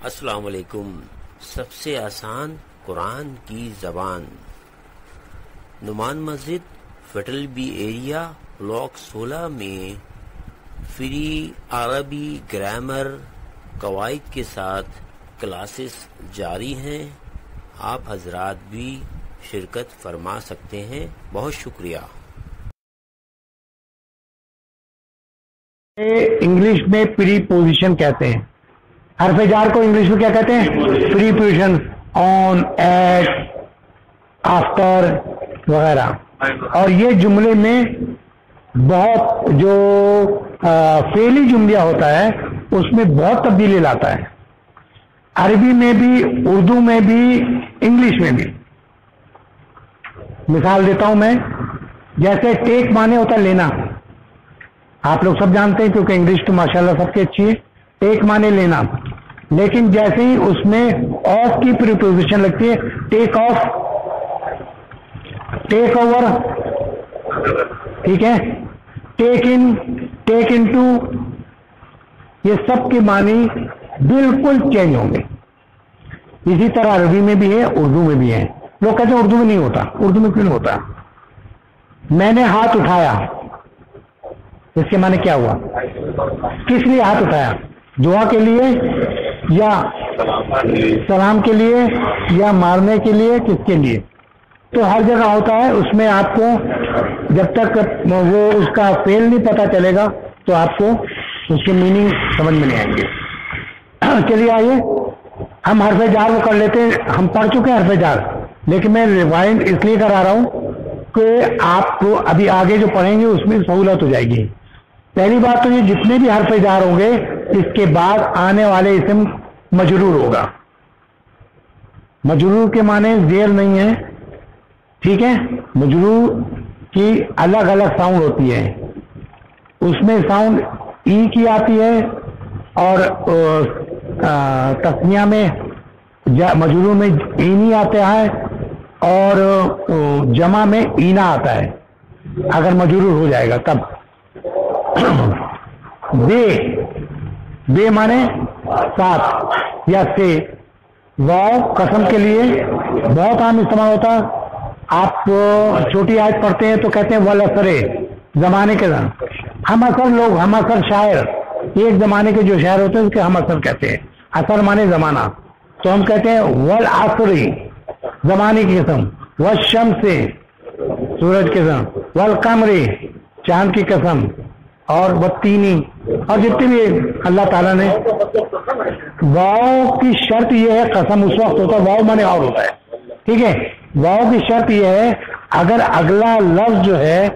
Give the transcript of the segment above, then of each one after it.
السلام علیکم. سب سے آسان قرآن کی زبان. نعمان مسجد فیٹل بی ایریا بلاک 16 میں فری عربی گرامر قواعد کے ساتھ کلاسز جاری ہیں. آپ حضرات بھی شرکت فرما سکتے ہیں. بہت شکریہ. انگلش میں پری پوزیشن کہتے ہیں. حرف جار کو انگلش میں کیا کہتے ہیں؟ پری پوزیشن. آن، ایٹ، آفٹر وغیرہ. اور یہ جملے میں بہت جو فعلی جملہ ہوتا ہے اس میں بہت تبدیلی لاتا ہے. عربی میں بھی، اردو میں بھی، انگلش میں بھی. مثال دیتا ہوں میں. جیسے ٹیک مانے ہوتا ہے لینا. آپ لوگ سب جانتے ہیں کیونکہ انگلش تو ماشاءاللہ سب کی اچھی ہے. ٹیک مانے لینا. لیکن جیسے ہی اس میں آف کی پریپوزیشن لگتی ہے، ٹیک آف، ٹیک اوور، ٹھیک ہے، ٹیک ان، ٹیک ان ٹو، یہ سب کے معنی بالکل چینج ہوں گے. اسی طرح عربی میں بھی ہے، اردو میں بھی ہے. لوگ کہتے ہیں اردو میں نہیں ہوتا. اردو میں کیوں نہیں ہوتا؟ میں نے ہاتھ اٹھایا، اس کے معنی کیا ہوا؟ کس لیے ہاتھ اٹھایا؟ دعا کے لیے یا سلام کے لیے یا مارنے کے لیے؟ کس کے لیے؟ تو ہر جگہ ہوتا ہے. اس میں آپ کو جب تک وہ اس کا فعل نہیں پتا چلے گا تو آپ کو اس کے میننگ سمجھ میں نہیں آئیں گے. چلیے آئیے ہم حرف جار کو کر لیتے ہیں. ہم پڑھ چکے ہیں حرف جار، لیکن میں ریوائنڈ اس لیے کرا رہا ہوں کہ آپ کو ابھی آگے جو پڑھیں گے اس میں سہولت ہو جائے گی. پہلی بات تو یہ جتنے بھی حرف جار ہوں گے اس کے بعد آنے والے اسم مجرور ہوگا. مجرور کے معنی زیر نہیں ہے، ٹھیک ہے. مجرور کی الگ الگ ساؤنڈ ہوتی ہے. اس میں ساؤنڈ ای کی آتی ہے، اور تسنیہ میں مجرور میں اینی آتا ہے، اور جمع میں اینا آتا ہے. اگر مجرور ہو جائے گا تب. بے، بے مانے ساتھ یا سے. واو قسم کے لیے بہت عام استعمال ہوتا ہے. آپ چھوٹی آیت پڑھتے ہیں تو کہتے ہیں والعصرے، زمانے کے زمان. ہم اثر لوگ، ہم اثر شاعر، ایک زمانے کے جو شاعر ہوتے ہیں اس کے ہم اثر کہتے ہیں. اثر مانے زمانہ، تو ہم کہتے ہیں والعصری، زمانے کی قسم. والشمس، سورج کی قسم. والقمری، چاند کی قسم. اور والتینی، اور جتنے بھی اللہ تعالیٰ نے. واو کی شرط یہ ہے، قسم اس وقت ہوتا ہے واو مانے اور ہوتا ہے، ٹھیک ہے. واو کی شرط یہ ہے اگر اگلا لفظ جو ہے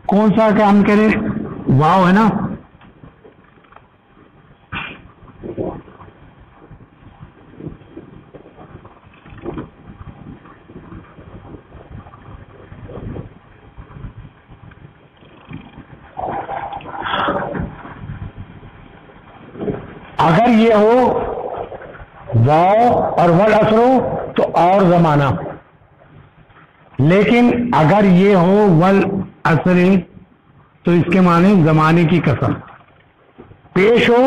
کون سا کہ ہم کہہ رہے واو ہے نا، اگر یہ ہو واو اور والعصر ہو تو اور زمانہ. لیکن اگر یہ ہو والعصر تو اس کے معنی زمانے کی قسم. پیش ہو،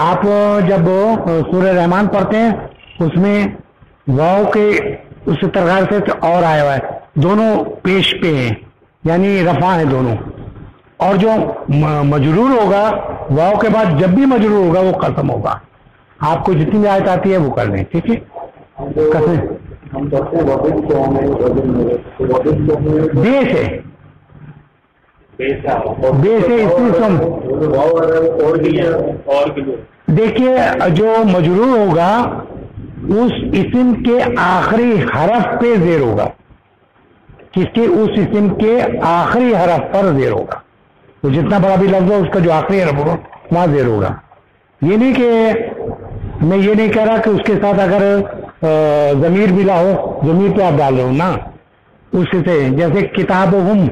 آپ جب سورہ رحمان پڑھتے ہیں اس میں واو کے اس ترغار سے اور آیا ہوا ہے، دونوں پیش پہ ہیں یعنی رفع ہیں دونوں. اور جو مجرور ہوگا واو کے بعد جب بھی مجرور ہوگا وہ قسم ہوگا. آپ کو جتنی بھی آیت آتی ہے وہ کر لیں، ٹھیک ہے. قسم بے سے، بے سے اسم. دیکھیے جو مجرور ہوگا اس اسم کے آخری حرف پہ زیر ہوگا. کس کے؟ اس اسم کے آخری حرف پر زیر ہوگا. تو جتنا بڑا بھی لفظ ہو اس کا جو آخری حرف ہوگا وہاں زیر ہوگا. یہ نہیں کہ میں یہ نہیں کہہ رہا کہ اس کے ساتھ اگر ضمیر ملا ہو ضمیر پہ آپ ڈال رہے ہو نا. اس سے جیسے کتاب ہم،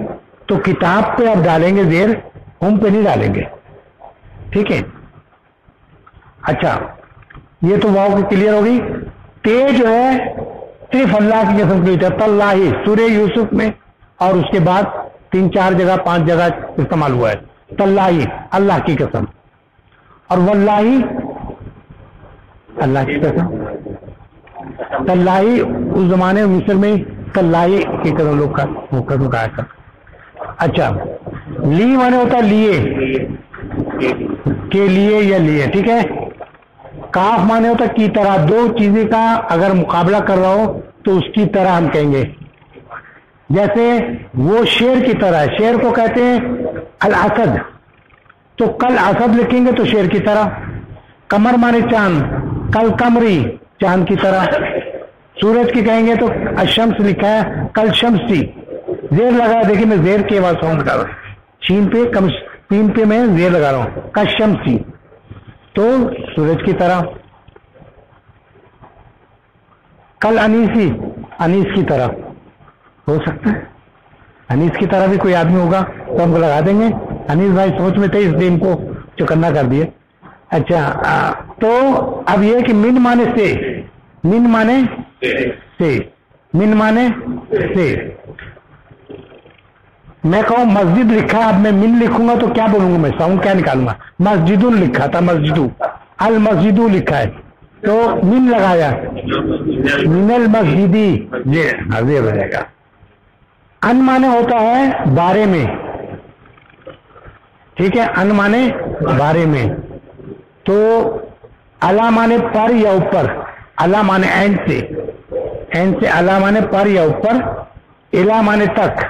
تو کتاب پہ آپ ڈالیں گے زیر، ہم پہ نہیں ڈالیں گے، ٹھیک ہے. اچھا یہ تو واو کی کلیئر ہوگی. تے جو ہے صرف اللہ کی قسم کی ہے. تاللہ سورہ یوسف میں، اور اس کے بعد 3-4 جگہ 5 جگہ استعمال ہوا ہے. تاللہ اللہ کی قسم. اور واللہ اللہ کی قسم، تاللہ اس زمانے میں مصر میں تاللہ کی قسم لوگ کا قسم کہا تھا. اچھا لی مانے ہوتا ہے لیے، کے لیے یا لیے، ٹھیک ہے. کاف مانے ہوتا ہے کی طرح، دو چیزیں کا اگر مقابلہ کر رہا ہو تو اس کی طرح ہم کہیں گے. جیسے وہ شیر کی طرح ہے، شیر کو کہتے ہیں الاسد، تو کل اسد لکھیں گے تو شیر کی طرح. قمر مانے چاند، کل قمری چاند کی طرح. سورج کی کہیں گے تو الشمس لکھا ہے کل شمسی، زیر لگا، دیکھیں میں زیر کے بعد ساؤنڈ لگا رہا ہوں، شین پہ کم پین پہ میں زیر لگا رہا ہوں، کل شمسی تو سورج کی طرح. کل انیسی، انیس کی طرح ہو سکتا ہے. انیس کی طرح بھی کوئی آدمی ہوگا تو ہم کو لگا دیں گے. انیس بھائی سوچ میں تھے اس دن کو چکنا کر دیے. اچھا تو اب یہ کہ من مانے سے، من مانے سے، من مانے سے. میں کہوں مسجد لکھا، اب میں من لکھوں گا تو کیا بولوں گا، میں ساؤنڈ کیا نکالوں گا. مسجد لکھا تھا، مسجد المسجد لکھا ہے تو من لگایا، من المسجدی، یہ حاضر رہے گا. ان مانے ہوتا ہے بارے میں، ٹھیک ہے، ان مانے بارے میں. تو الا مانے پر یا اوپر، الا مانے اینڈ سے، اینڈ سے الا مانے پر یا اوپر. الا مانے تک،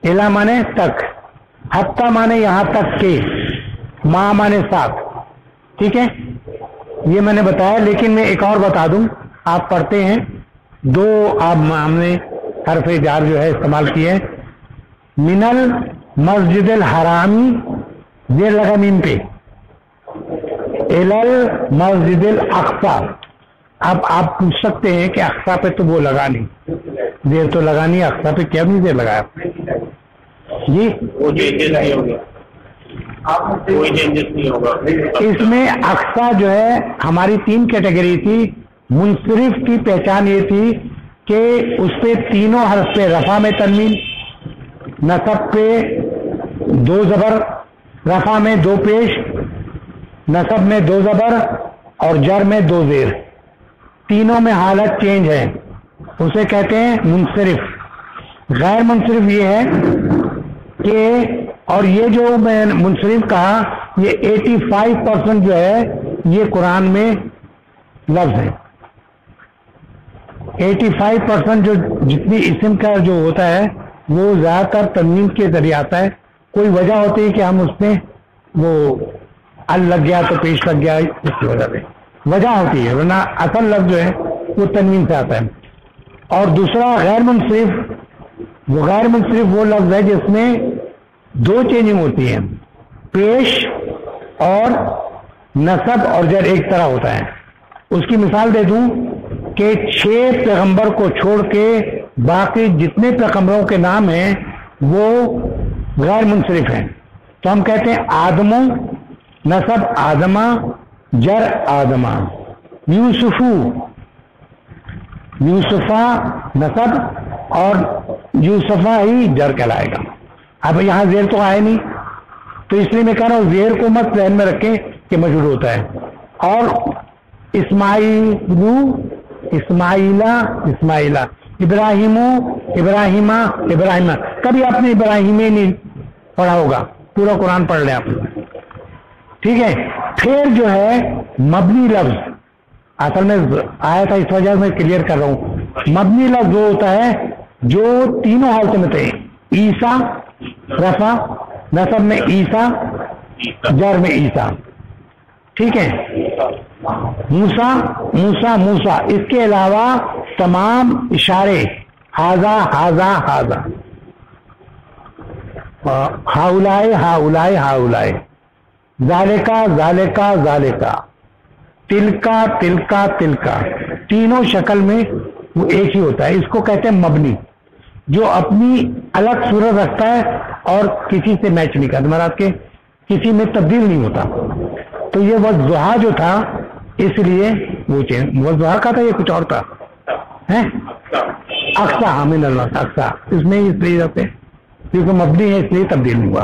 الا مانے تک. حتی مانے یہاں تک کے. ما مانے ساتھ. ٹھیک ہے، یہ میں نے بتایا. لیکن میں ایک اور بتا دوں، آپ پڑھتے ہیں دو، آپ ہم نے حرف جار جو ہے استعمال کیے. من المسجد الحرامی، زیر لگا میم پہ، الال مسجد الاقصی. اب آپ پوچھ سکتے ہیں کہ اقصی پہ تو وہ لگا نہیں، زیر تو لگانی، اقصی پہ کیا نہیں زیر لگایا جی؟ اس میں اقصی جو ہے ہماری 3 کیٹیگری تھی. منصرف کی پہچان یہ تھی کہ اس پہ تینوں حرف پہ رفع میں تنوین، نصب پہ 2 زبر، رفع میں 2 پیش، نصب میں 2 زبر اور جر میں 2 زیر. تینوں میں حالت چینج ہے، اسے کہتے ہیں منصرف. غیر منصرف یہ ہے کہ، اور یہ جو میں منصرف کہا، یہ 85% جو ہے یہ قرآن میں لفظ ہے. 85% جو جتنی اسم کا جو ہوتا ہے وہ زیادہ تر تنوین کے ذریعے آتا ہے. کوئی وجہ ہوتی ہے کہ ہم اس میں وہ ال لگ گیا تو پیش لگ گیا، اس کی وجہ سے وجہ ہوتی ہے، ورنہ اصل لفظ جو ہے وہ تنوین سے آتا ہے. اور دوسرا غیر منصرف، وہ غیر منصرف وہ لفظ ہے جس میں 2 چینجنگ ہوتی ہیں، پیش اور نصب اور جر ایک طرح ہوتا ہے. اس کی مثال دے دوں کہ 6 پیغمبر کو چھوڑ کے باقی جتنے پیغمبروں کے نام ہیں وہ غیر منصرف ہیں. تو ہم کہتے ہیں آدمو، نصب آدمہ، جر آدمہ. یوسفو، یوسفا نصب اور یوسفا ہی جر کہلائے گا. اب یہاں زیر تو آئے نہیں، تو اس لیے میں کہہ رہا ہوں زیر کو مت ذہن میں رکھیں کہ مجرور ہوتا ہے. اور اسماعیلو، اسماعیلا، اسماعیلا. ابراہیمو، ابراہیمہ، ابراہیمہ. کبھی آپ نے ابراہیمی نہیں پڑھا ہوگا، پورا قرآن پڑھ لیں آپ. ٹھیک ہے. پھر جو ہے مبنی لفظ، اصل میں آیا تھا اس وجہ سے میں کلیئر کر رہا ہوں. مبنی لفظ وہ ہوتا ہے جو تینوں حالتوں میں تھے، عیسیٰ رفع، نصب میں عیسیٰ، جر میں عیسیٰ. ٹھیک ہے. موسیٰ، موسیٰ، موسیٰ. اس کے علاوہ تمام اشارے ہاذا، ہاذا، ہاذا، ہاؤلائے، ہاؤلائے، ہاؤلائے، ذالکا، ذالکا، ذالکا، تلکا، تلکا، تلکا. تینوں شکل میں وہ ایک ہی ہوتا ہے. اس کو کہتے ہیں مبنی، جو اپنی الگ صورت رکھتا ہے اور کسی سے میچ نہیں کرتا، مراد کے کسی میں تبدیل نہیں ہوتا. تو یہ وضحا جو تھا اس لیے وہ چینج، وضحا کا تھا، یہ کچھ اور تھا. اقصا، من اللہ اقصا، اس میں اس لیے رہتے کیونکہ مبنی ہے اس لیے تبدیل نہیں ہوا.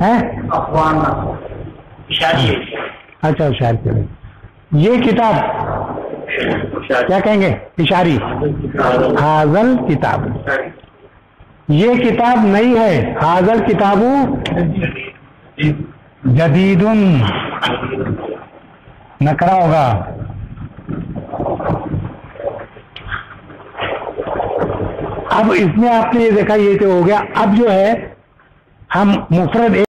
ہے؟ اشاری ہے. اچھا اشاری کے لیے. یہ کتاب کیا کہیں گے؟ اشاری. حاضل کتاب. یہ کتاب نئی ہے. حاضل کتاب جدید نکرا ہوگا. اب اس میں آپ نے یہ دیکھا یہ تو ہو گیا. اب جو ہے ہم مفرد